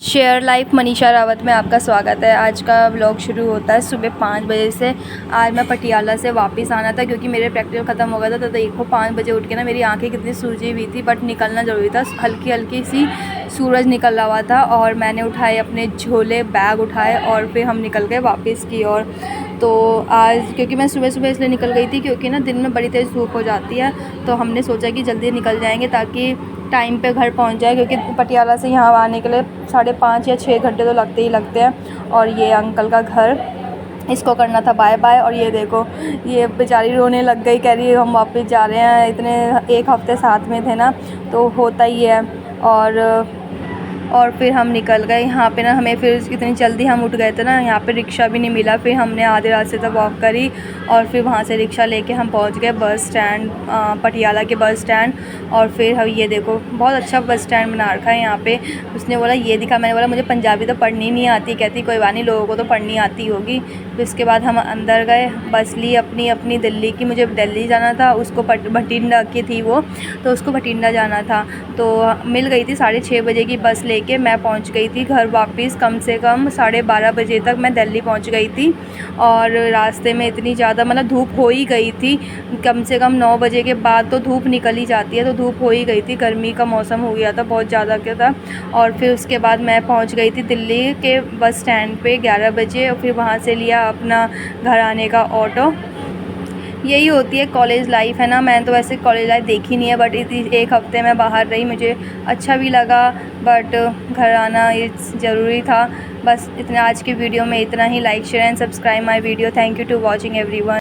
Share life Manisha Rawat में आपका स्वागत है। आज का व्लॉग शुरू होता है सुबह 5 बजे से। आज मैं पटियाला से वापस आना था क्योंकि मेरे प्रैक्टिकल ख़त्म हो गया था। तो देखो 5 बजे उठ के ना मेरी आंखें कितनी सूजी हुई थी, बट निकलना ज़रूरी था। हल्की हल्की सी सूरज निकल रहा हुआ था और मैंने उठाए अपने झोले, बैग उठाए और फिर हम निकल गए वापस की ओर। तो आज क्योंकि मैं सुबह सुबह इसलिए निकल गई थी क्योंकि ना दिन में बड़ी तेज़ धूप हो जाती है, तो हमने सोचा कि जल्दी निकल जाएंगे ताकि टाइम पे घर पहुंच जाए, क्योंकि पटियाला से यहाँ आने के लिए 5.5 या 6 घंटे तो लगते ही लगते हैं। और ये अंकल का घर, इसको करना था बाय बाय। और ये देखो, ये बेचारी रोने लग गई, कह रही है हम वापस जा रहे हैं, इतने 1 हफ़्ते साथ में थे ना, तो होता ही है। और फिर हम निकल गए यहाँ पे ना। हमें फिर इतनी जल्दी हम उठ गए थे ना, यहाँ पे रिक्शा भी नहीं मिला। फिर हमने आधे रास्ते तक वॉक करी और फिर वहाँ से रिक्शा लेके हम पहुँच गए बस स्टैंड, पटियाला के बस स्टैंड। और फिर हम ये देखो, बहुत अच्छा बस स्टैंड बना रखा है यहाँ पे। उसने बोला ये दिखा, मैंने बोला मुझे पंजाबी तो पढ़नी नहीं आती। कहती कोई बात नहीं, लोगों को तो पढ़नी आती होगी। फिर उसके बाद हम अंदर गए, बस ली अपनी दिल्ली की। मुझे दिल्ली जाना था, उसको भटिंडा की थी वो, तो उसको भटिंडा जाना था। तो मिल गई थी 6:30 बजे की बस लेके। मैं पहुंच गई थी घर वापस कम से कम 12:30 बजे तक मैं दिल्ली पहुंच गई थी। और रास्ते में इतनी ज़्यादा मतलब धूप हो ही गई थी, कम से कम 9 बजे के बाद तो धूप निकल ही जाती है, तो धूप हो ही गई थी। गर्मी का मौसम हो गया था, बहुत ज़्यादा क्या था। और फिर उसके बाद मैं पहुंच गई थी दिल्ली के बस स्टैंड पे 11 बजे। और फिर वहाँ से लिया अपना घर आने का ऑटो। यही होती है कॉलेज लाइफ, है ना। मैंने तो वैसे कॉलेज लाइफ देखी नहीं है, बट इस 1 हफ़्ते में बाहर रही, मुझे अच्छा भी लगा। बट घर आना ये ज़रूरी था। बस इतना आज की वीडियो में इतना ही। Like share and subscribe my video. Thank you to watching everyone.